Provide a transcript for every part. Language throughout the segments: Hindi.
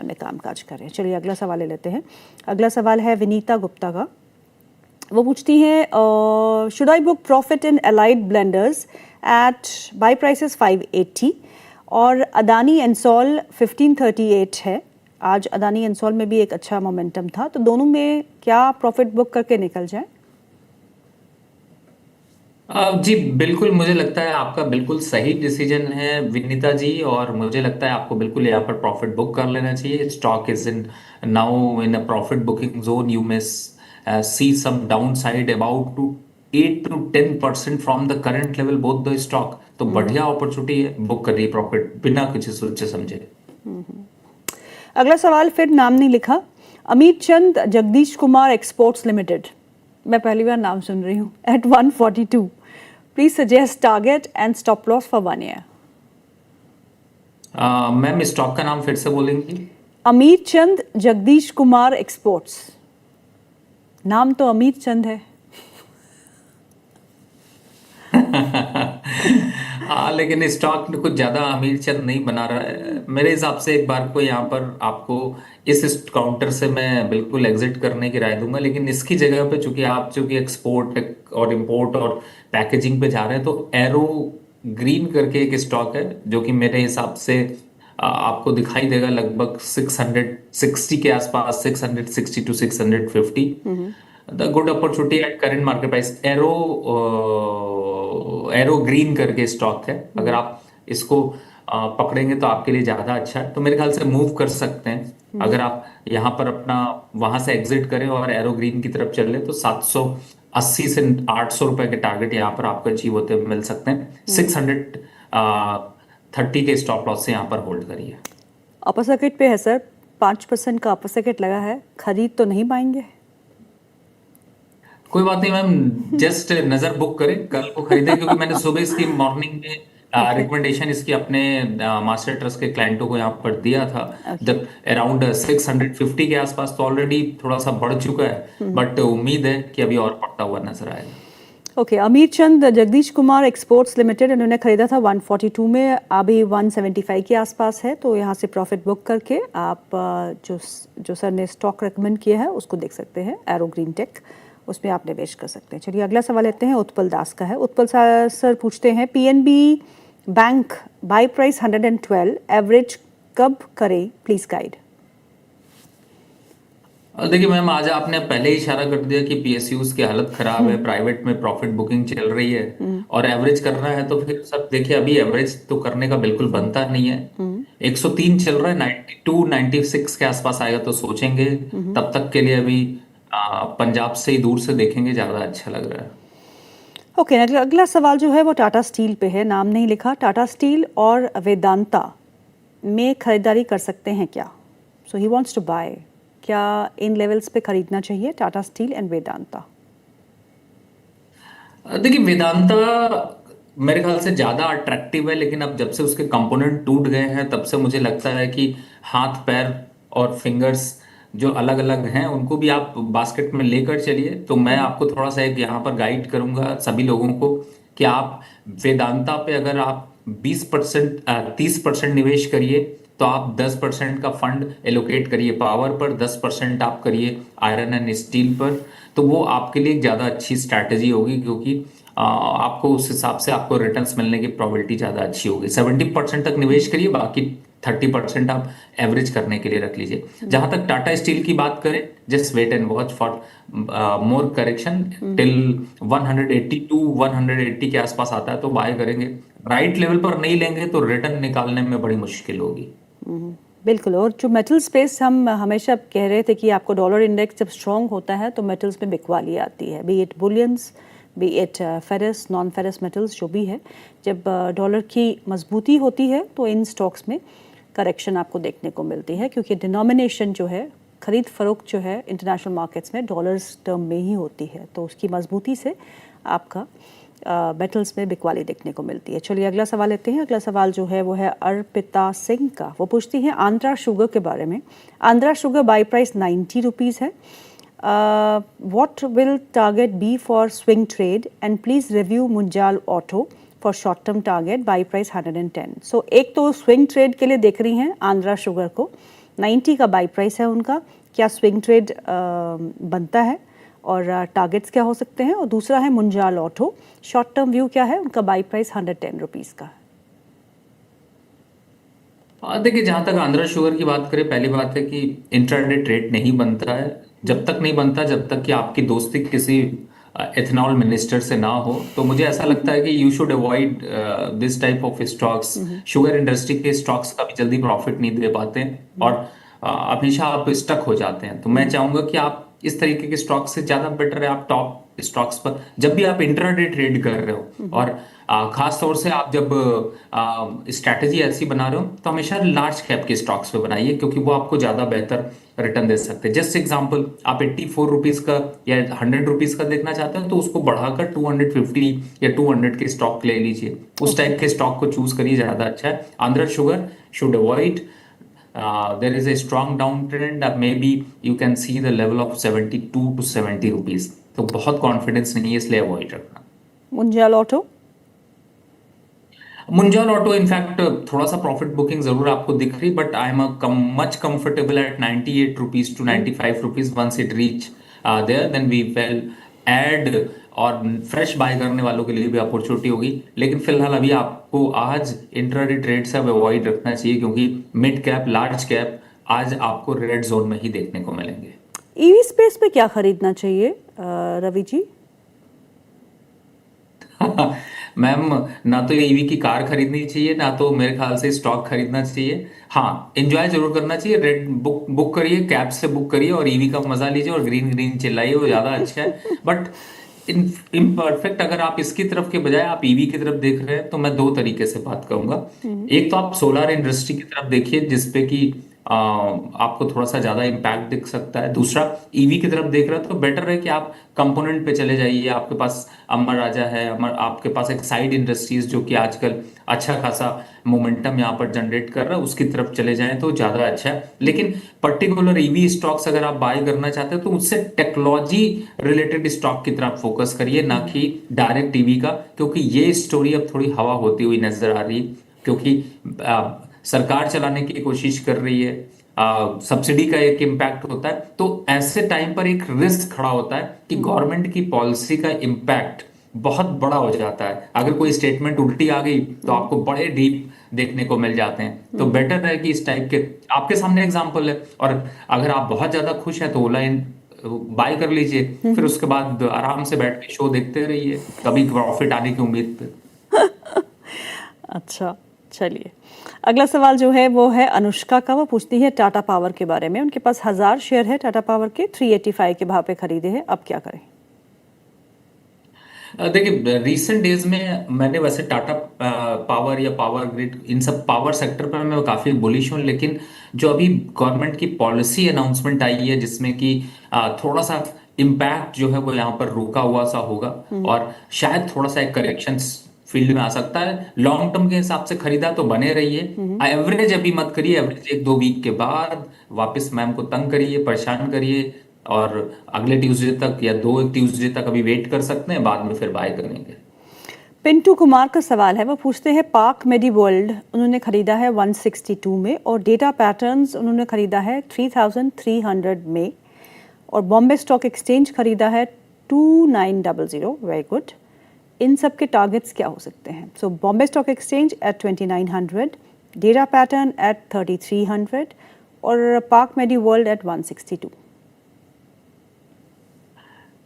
में कामकाज कर रहे हैं। चलिए अगला सवाल ले लेते हैं। अगला सवाल है विनीता गुप्ता का। वो पूछती हैं should I book profit in allied blenders at buy prices 580 और अदानी एनसॉल 1538 है। आज अदानी एनसॉल में भी एक अच्छा मोमेंटम था, तो दोनों में क्या प्रॉफिट बुक करके निकल जाए? जी बिल्कुल, मुझे लगता है आपका बिल्कुल सही डिसीजन है विनीता जी, और मुझे लगता है आपको बिल्कुल यहाँ पर प्रॉफिट बुक कर लेना चाहिए। Stock is in now in a profit booking zone. You may see some downside about to 8 to 10% from the current level both the stock. तो बढ़िया अपॉर्चुनिटी है, बुक करिए प्रॉफिट बिना कुछ सोचे समझे। अगला सवाल फिर नाम नहीं लिखा। अमित चंद जगदीश कुमार एक्सपोर्ट्स लिमिटेड, मैं पहली बार नाम सुन रही हूँ, at 142 please suggest target and stop loss for 1 year. Ma'am stock का नाम फिर से बोलेंगी? अमित चंद जगदीश कुमार एक्सपोर्ट्स, नाम तो अमित चंद है। लेकिन स्टॉक कुछ ज्यादा अमीर चंद नहीं बना रहा है मेरे हिसाब से। एक बार को यहाँ पर आपको इस काउंटर से मैं बिल्कुल एग्जिट करने की राय दूंगा, लेकिन इसकी जगह पे चूंकि एक्सपोर्ट और इंपोर्ट और पैकेजिंग पे जा रहे हैं, तो एरो ग्रीन करके एक स्टॉक है जो कि मेरे हिसाब से आपको दिखाई देगा लगभग 660 के आसपास, 660 to 650। The good opportunity eight current market price. Arrow green करके स्टॉक है, अगर आप इसको पकड़ेंगे तो आपके लिए ज्यादा अच्छा है। तो मेरे ख्याल से मूव कर सकते हैं अगर आप यहाँ पर अपना वहां से एग्जिट करें और एरो ग्रीन की तरफ चले, तो 780 से 800 रुपए के टारगेट यहाँ पर आपको अचीव होते मिल सकते हैं। 630 के स्टॉप लॉस से यहाँ पर होल्ड करिए। अपर सर्किट पे है सर, 5% का अपर सर्किट लगा है, खरीद तो नहीं पाएंगे? कोई बात नहीं मैम, जस्ट नजर बुक करें, कल को खरीदें, क्योंकि मैंने सुबह इसकी मॉर्निंग में ओके रिकमेंडेशन इसकी अपने मास्टर ट्रस्ट के क्लाइंटों को यहाँ पर दिया था ओके। जब अराउंड 650 के आसपास। तो ऑलरेडी थोड़ा सा बढ़ चुका है, बट उम्मीद है कि अभी और बढ़ता हुआ नजर आएगा। Okay, Amit Chand Jagdish Kumar exports limited, इन्होंने खरीदा था 142 में, अभी 175 के आसपास है। तो यहाँ से प्रॉफिट बुक करके आप जो सर ने स्टॉक रेकमेंड किया है उसको देख सकते हैं, एरो ग्रीन टेक, उसमें आप निवेश कर सकते हैं। चलिए अगला सवाल लेते हैं, उत्पल दास का है। उत्पल सर पूछते हैं PNB bank buy price 112, average कब करें, प्लीज गाइड। देखिए मैम, आज आपने पहले ही इशारा कर दिया कि पीएसयूज की हालत खराब है, प्राइवेट में प्रॉफिट बुकिंग चल रही है और एवरेज करना है। तो फिर सब देखिए, अभी एवरेज तो करने का बिल्कुल बनता नहीं है। 103 चल रहा है, 92 96 के आसपास आएगा तो सोचेंगे। तब तक के लिए अभी पंजाब से ही दूर से देखेंगे, ज्यादा अच्छा लग रहा है। ओके, अगला सवाल जो है वो टाटा स्टील पे है, नाम नहीं लिखा। टाटा स्टील और वेदांता में खरीदारी कर सकते हैं क्या? सो ही वांट्स टू बाय, क्या इन लेवल्स पे खरीदना चाहिए टाटा स्टील एंड वेदांता? देखिए वेदांता मेरे ख्याल से ज्यादा अट्रैक्टिव है, लेकिन अब जब से उसके कंपोनेंट टूट गए हैं तब से मुझे लगता है कि हाथ पैर और फिंगर्स जो अलग अलग हैं उनको भी आप बास्केट में लेकर चलिए। तो मैं आपको थोड़ा सा एक यहाँ पर गाइड करूंगा सभी लोगों को कि आप वेदांता पे अगर आप 20% 30% निवेश करिए, तो आप 10% का फंड एलोकेट करिए पावर पर, 10% आप करिए आयरन एंड स्टील पर। तो वो आपके लिए एक ज़्यादा अच्छी स्ट्रैटेजी होगी, क्योंकि आपको उस हिसाब से आपको रिटर्न्स मिलने की प्रोबेबिलिटी ज़्यादा अच्छी होगी। 70% तक निवेश करिए, बाकी 30% आप एवरेज करने के लिए रख लीजिए। जहां तक टाटा स्टील की बात करें, just wait and watch for more correction till 180 to 180 के आसपास आता है तो बाय करेंगे। राइट लेवल पर नहीं लेंगे तो रिटर्न निकालने में बड़ी मुश्किल होगी। बिल्कुल। और जो मेटल स्पेस, हम हमेशा कह रहे थे कि आपको डॉलर इंडेक्स जब स्ट्रॉन्ग होता है तो मेटल्स में बिकवाली आती है, B it bullions, B it ferrous, non ferrous metals जो भी है। जब डॉलर की मजबूती होती है तो इन स्टॉक्स में करेक्शन आपको देखने को मिलती है, क्योंकि डिनोमिनेशन जो है, खरीद फरोख्त जो है इंटरनेशनल मार्केट्स में डॉलर्स टर्म में ही होती है, तो उसकी मजबूती से आपका मेटल्स में बिकवाली देखने को मिलती है। चलिए अगला सवाल लेते हैं। अगला सवाल जो है वो है अर्पिता सिंह का। वो पूछती हैं आंध्रा शुगर के बारे में। Andhra Sugar buy price 90 rupees है। What will target be for swing trade and please review Munjal Auto for short term target buy price 110। So एक तो स्विंग ट्रेड के लिए देख रही हैं आंध्रा शुगर को, 90 का बाई प्राइस है उनका, क्या स्विंग ट्रेड बनता है और टारगेट्स क्या हो सकते हैं? और दूसरा है Munjal auto, short term view क्या है उनका? बाई प्राइस 110 रुपीज़ का है। देखिए, जहां तक आंध्रा शुगर की बात करें, पहली बात है कि इंट्राडे ट्रेड नहीं बनता है। जब तक नहीं बनता, जब तक कि आपकी दोस्ती किसी एथेनॉल मिनिस्टर से ना हो, तो मुझे ऐसा लगता है कि you should avoid this type of stocks. Sugar industry के स्टॉक्स का भी जल्दी प्रॉफिट नहीं दे पाते हैं और हमेशा आप स्टक हो जाते हैं। तो मैं चाहूंगा कि आप इस तरीके के स्टॉक्स से ज्यादा बेटर है आप टॉप स्टॉक्स पर, जब भी आप इंट्राडे ट्रेड कर रहे हो, और खास तौर से आप जब स्ट्रैटेजी ऐसी बना रहे हो, तो हमेशा लार्ज कैप के स्टॉक्स पे बनाइए, क्योंकि वो आपको ज्यादा बेहतर रिटर्न दे सकते हैं। जस्ट एग्जांपल, आप 84 रुपीज का या 100 रुपीज का देखना चाहते हैं, तो उसको बढ़ाकर 250 या 200 के स्टॉक ले लीजिए। उस टाइप के स्टॉक को चूज करिए, ज्यादा अच्छा है। Andhra sugar should avoid, there is a strong downtrend, maybe you can see the level of 72 to 70 rupees, तो बहुत कॉन्फिडेंस नहीं है, इसलिए अवॉइड रखना। Munjal auto? Munjal auto in fact थोड़ा सा प्रॉफिट बुकिंग जरूर आपको दिख रही, but I am much comfortable at 98 rupees to 95 rupees. Once it reach there, then we will add, और फ्रेश बाय करने वालों के लिए भी अपॉर्चुनिटी होगी। लेकिन फिलहाल अभी आपको आज इंट्राडे ट्रेड से अवॉइड रखना चाहिए, क्योंकि मिड कैप लार्ज कैप आज आपको रेड जोन में ही देखने को मिलेंगे। ईवी स्पेस में क्या खरीदना चाहिए रवि जी? मैम, ना तो ईवी की कार खरीदनी चाहिए, ना तो मेरे ख्याल से स्टॉक खरीदना चाहिए। हाँ, एंजॉय जरूर करना चाहिए। रेड बुक करिए, कैब से बुक करिए और ईवी का मजा लीजिए और ग्रीन ग्रीन चिल्लाइए, वो ज्यादा अच्छा है। बट इम्परफेक्ट, अगर आप इसकी तरफ के बजाय आप ईवी की तरफ देख रहे हैं, तो मैं दो तरीके से बात करूंगा। एक तो आप सोलर इंडस्ट्री की तरफ देखिए, जिसपे कि आपको थोड़ा सा ज्यादा इम्पैक्ट दिख सकता है। दूसरा, ईवी की तरफ देख रहे हो तो बेटर है कि आप कंपोनेंट पे चले जाइए। आपके पास अमर राजा है, अमर, आपके पास एक साइड इंडस्ट्रीज जो कि आजकल अच्छा खासा मोमेंटम यहाँ पर जनरेट कर रहा है, उसकी तरफ चले जाएं तो ज्यादा अच्छा है। लेकिन पर्टिकुलर ईवी स्टॉक्स अगर आप बाय करना चाहते हो, तो उससे टेक्नोलॉजी रिलेटेड स्टॉक की तरफ फोकस करिए, ना कि डायरेक्ट ईवी का, क्योंकि ये स्टोरी अब थोड़ी हवा होती हुई नजर आ रही है। क्योंकि सरकार चलाने की कोशिश कर रही है, सब्सिडी का एक इम्पैक्ट होता है, तो ऐसे टाइम पर एक रिस्क खड़ा होता है कि गवर्नमेंट की पॉलिसी का इम्पैक्ट बहुत बड़ा हो जाता है। अगर कोई स्टेटमेंट उल्टी आ गई, तो आपको बड़े डीप देखने को मिल जाते हैं। तो बेटर है कि इस टाइप के, आपके सामने एग्जांपल है, और अगर आप बहुत ज्यादा खुश हैं तो ओला इन बाय कर लीजिए, फिर उसके बाद आराम से बैठ के शो देखते रहिए, कभी प्रॉफिट आने की उम्मीद पे। अच्छा, चलिए अगला सवाल जो है वो है अनुष्का का। वो पूछती है टाटा पावर के बारे में। उनके पास 1000 शेयर है टाटा पावर के, 385 के भाव पे खरीदे हैं, अब क्या करें? देखिए, रिसेंट डेज में मैंने वैसे टाटा पावर या पावर ग्रिड, इन सब पावर सेक्टर पर मैं काफी बुलिश हूँ। लेकिन जो अभी गवर्नमेंट की पॉलिसी अनाउंसमेंट आई है, जिसमें कि थोड़ा सा इम्पैक्ट जो है वो यहाँ पर रुका हुआ सा होगा, और शायद थोड़ा सा एक करेक्शन फील्ड में आ सकता है। लॉन्ग टर्म के हिसाब से खरीदा तो बने रहिए, एवरेज अभी मत करिए। एवरेज 1-2 वीक के बाद वापस मैम को तंग करिए, परेशान करिए, और अगले ट्यूसडे तक या 2 ट्यूसडे तक अभी वेट कर सकते हैं, बाद में फिर बाय करेंगे। पिंटू कुमार का सवाल है। वो पूछते हैं पार्क मेडी वर्ल्ड उन्होंने खरीदा है 162 में, और डेटा पैटर्न्स उन्होंने खरीदा है 3300 में, और बॉम्बे स्टॉक एक्सचेंज खरीदा है 2900। Very good. इन सब के टारगेट्स क्या हो सकते हैं? So Bombay Stock Exchange at 2900, data pattern at 3300, और पार्क मेडी वर्ल्ड एट 162।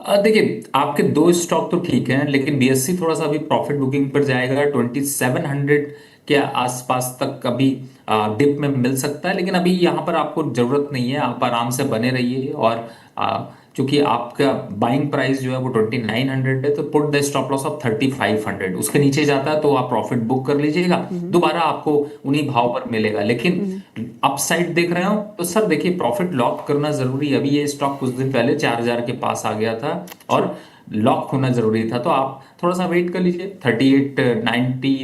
देखिए, आपके दो स्टॉक तो ठीक हैं, लेकिन बीएससी थोड़ा सा अभी प्रॉफिट बुकिंग पर जाएगा। 2700 के आसपास तक अभी डिप में मिल सकता है, लेकिन अभी यहाँ पर आपको जरूरत नहीं है, आप आराम से बने रहिए। और चूंकि आपका बाइंग प्राइस जो है वो 2900 है, तो put the stop loss of 3500। उसके नीचे जाता है तो आप प्रॉफिट बुक कर लीजिएगा, दोबारा आपको उन्हीं भाव पर मिलेगा। लेकिन अपसाइड देख रहे हो तो सर देखिए, प्रॉफिट लॉक करना जरूरी है। अभी ये स्टॉक कुछ दिन पहले 4000 के पास आ गया था, और लॉक होना जरूरी था, तो आप थोड़ा सा वेट कर लीजिए। 3890,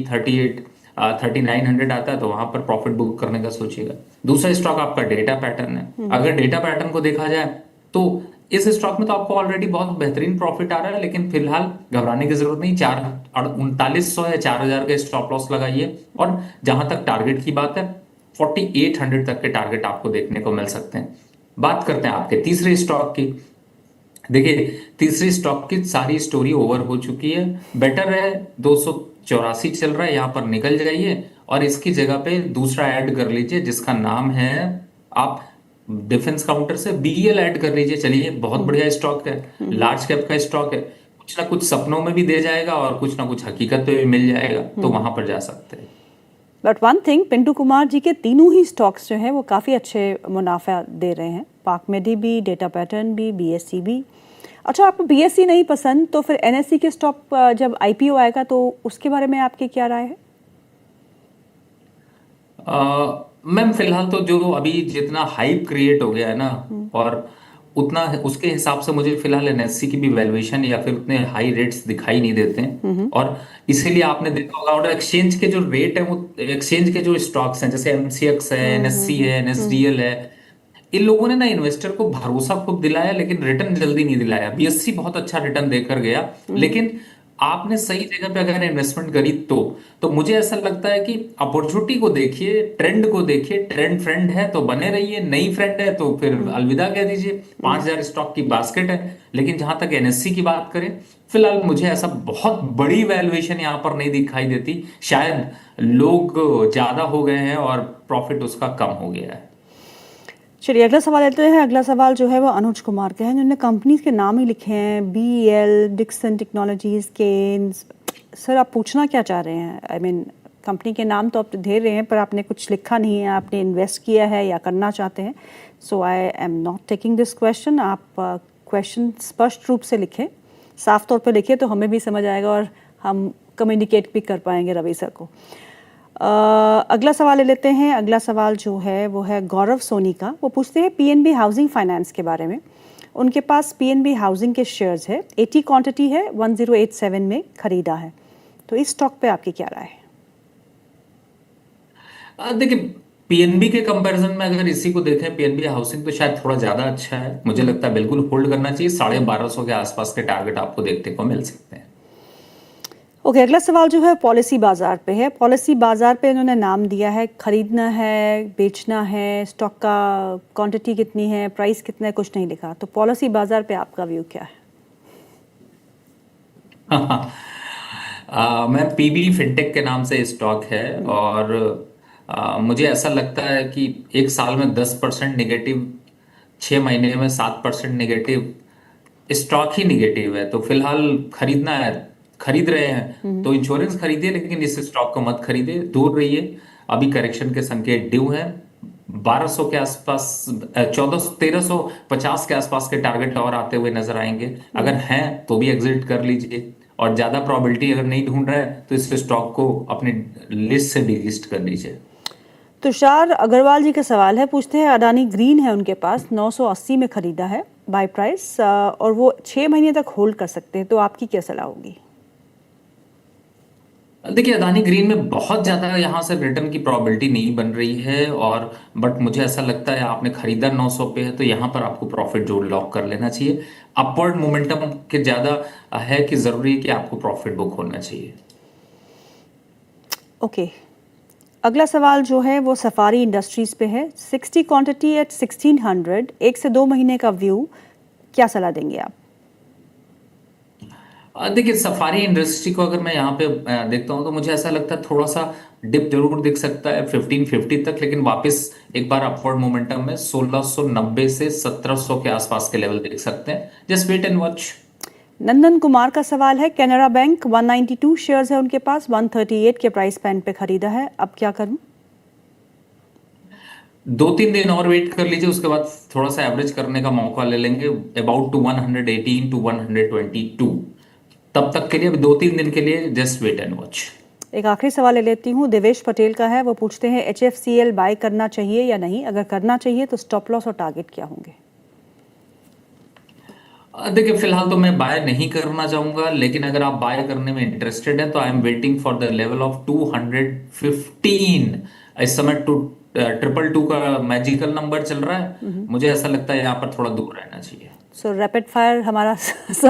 3900 आता है, तो वहां पर प्रॉफिट बुक करने का सोचिएगा। दूसरा स्टॉक आपका डेटा पैटर्न है। अगर डेटा पैटर्न को देखा जाए, तो इस स्टॉक में तो आपको ऑलरेडी बहुत बेहतरीन प्रॉफिट आ रहा है, लेकिन फिलहाल घबराने की जरूरत नहीं। 4900 या 4000 का स्टॉप लॉस लगाइए, और जहां तक टारगेट की बात है, 4800 तक के टारगेट आपको देखने को मिल सकते हैं। बात करते हैं आपके तीसरे स्टॉक की। देखिए, तीसरी स्टॉक की सारी स्टोरी ओवर हो चुकी है। बेटर है, 284 चल रहा है, यहाँ पर निकल जाइए और इसकी जगह पे दूसरा ऐड कर लीजिए जिसका नाम है, आप डिफेंस काउंटर से बीईएल ऐड कर लीजिए। चलिए, बहुत बढ़िया स्टॉक है, लार्ज कैप का स्टॉक है, कुछ ना कुछ सपनों में भी दे जाएगा और कुछ ना कुछ हकीकत में भी मिल जाएगा, तो वहां पर जा सकते हैं। But one thing, Pintu Kumar ji के तीनों ही स्टॉक्स जो हैं वो काफ़ी अच्छे मुनाफा दे रहे हैं। पार्क मेडी भी, डेटा पैटर्न भी, बीएससी भी। अच्छा, आपको बीएससी नहीं पसंद तो फिर एनएससी के स्टॉक जब आईपीओ आएगा तो उसके बारे में आपकी क्या राय है? मैम, फिलहाल तो जो अभी जितना हाइप क्रिएट हो गया है ना, और उतना उसके हिसाब से मुझे फिलहाल एनएससी की भी वैल्यूएशन या फिर उतने हाई रेट्स दिखाई नहीं देते हैं। और इसीलिए आपने देखा होगा, और एक्सचेंज के जो रेट है, वो एक्सचेंज के जो स्टॉक्स हैं जैसे एमसीएक्स है, एनएससी है, एनएसडीएल है, इन लोगों ने ना इन्वेस्टर को भरोसा खूब दिलाया लेकिन रिटर्न जल्दी नहीं दिलाया। बीएससी बहुत अच्छा रिटर्न देकर गया, लेकिन आपने सही जगह पे अगर इन्वेस्टमेंट करी तो मुझे ऐसा लगता है कि अपॉर्चुनिटी को देखिए, ट्रेंड को देखिए, ट्रेंड फ्रेंड है तो बने रहिए, नहीं फ्रेंड है तो फिर अलविदा कह दीजिए। 5000 स्टॉक की बास्केट है। लेकिन जहां तक एनएससी की बात करें, फिलहाल मुझे ऐसा बहुत बड़ी वैल्यूएशन यहाँ पर नहीं दिखाई देती। शायद लोग ज्यादा हो गए हैं और प्रॉफिट उसका कम हो गया है। चलिए, अगला सवाल लेते हैं। अगला सवाल जो है वो अनुज कुमार के हैं, जिन्होंने कंपनीज के नाम ही लिखे हैं, BL, Dixon technologies, Kaynes. Sir, आप पूछना क्या चाह रहे हैं? आई मीन, कंपनी के नाम तो आप दे रहे हैं पर आपने कुछ लिखा नहीं है, आपने इन्वेस्ट किया है या करना चाहते हैं। So I am not taking this question. आप क्वेश्चन स्पष्ट रूप से लिखें, साफ तौर पे लिखें तो हमें भी समझ आएगा और हम कम्युनिकेट भी कर पाएंगे रवि सर को। अगला सवाल ले लेते हैं। अगला सवाल जो है वो है गौरव सोनी का। वो पूछते हैं पीएनबी हाउसिंग फाइनेंस के बारे में। उनके पास पीएनबी हाउसिंग के शेयर्स है, 80 क्वांटिटी है, 1087 में खरीदा है। तो इस स्टॉक पे आपकी क्या राय है? देखिए, पीएनबी के कंपैरिजन में अगर इसी को देखें, पीएनबी हाउसिंग तो शायद थोड़ा ज्यादा अच्छा है। मुझे लगता है बिल्कुल होल्ड करना चाहिए। 1250 के आसपास के टारगेट आपको देखने को मिल सकते हैं। ओके, अगला सवाल जो है पॉलिसी बाजार पे है। पॉलिसी बाजार पे इन्होंने नाम दिया है, खरीदना है, बेचना है, स्टॉक का क्वांटिटी कितनी है, प्राइस कितना है, कुछ नहीं लिखा। तो पॉलिसी बाजार पे आपका व्यू क्या है? मैं पीबी फिनटेक के नाम से स्टॉक है, और मुझे ऐसा लगता है कि एक साल में 10% निगेटिव, 6 महीने में 7% निगेटिव, स्टॉक ही निगेटिव है। तो फिलहाल खरीदना है, खरीद रहे हैं तो इंश्योरेंस खरीदिए, लेकिन इस स्टॉक को मत खरीदिए, दूर रहिए। अभी करेक्शन के संकेत ड्यू हैं। 1200 के आसपास, 1400, 1350 के आसपास के टारगेट और आते हुए नजर आएंगे। अगर हैं तो भी एग्जिट कर लीजिए, और ज्यादा प्रोबेबिलिटी अगर नहीं ढूंढ रहे हैं तो इस स्टॉक को अपनी लिस्ट से डिलिस्ट कर लीजिए। तुषार अग्रवाल जी का सवाल है, पूछते हैं अडानी ग्रीन है उनके पास, 980 में खरीदा है बाय प्राइस, और वो 6 महीने तक होल्ड कर सकते हैं। तो आपकी क्या सलाह होगी? देखिए, अदानी ग्रीन में बहुत ज्यादा यहाँ से रिटर्न की प्रोबेबिलिटी नहीं बन रही है, और बट मुझे ऐसा लगता है आपने खरीदा 900 पे है तो यहाँ पर आपको प्रॉफिट जो लॉक कर लेना चाहिए। अपवर्ड मोमेंटम के ज्यादा है कि जरूरी है कि आपको प्रॉफिट बुक होना चाहिए। ओके, अगला सवाल जो है वो सफारी इंडस्ट्रीज पे है। 60 क्वांटिटी एट 1600, 1 से 2 महीने का व्यू, क्या सलाह देंगे आप? देखिए, सफारी इंडस्ट्री को अगर मैं यहाँ पे देखता हूँ तो मुझे ऐसा लगता है थोड़ा सा डिप जरूर दिख सकता है 1550 तक, लेकिन वापस एक बार अपवर्ड मोमेंटम में 1690 से 1700 के आसपास के लेवल देख सकते हैं। Just wait and watch. Nandan Kumar का सवाल है, कैनरा बैंक 192 शेयर्स है उनके पास, 138 के प्राइस पैन पे खरीदा है, अब क्या करूं? 2-3 दिन और वेट कर लीजिए, उसके बाद थोड़ा सा एवरेज करने का मौका ले लेंगे, अबाउट टू 118 टू 122। तब तक के लिए, अभी 2-3 दिन के लिए जस्ट वेट एंड वॉच। एक आखिरी सवाल ले लेती हूँ, देवेश पटेल का है। वो पूछते हैं HFCL बाय करना चाहिए या नहीं, अगर करना चाहिए तो स्टॉप लॉस और टारगेट क्या होंगे? देखिए, फिलहाल तो मैं बाय नहीं करना चाहूंगा, लेकिन अगर आप बाय करने में इंटरेस्टेड हैं तो I am waiting for the level of 215। इस समय 222 का मैजिकल नंबर चल रहा है। मुझे ऐसा लगता है यहाँ पर थोड़ा दूर रहना चाहिए। सो रैपिड फायर हमारा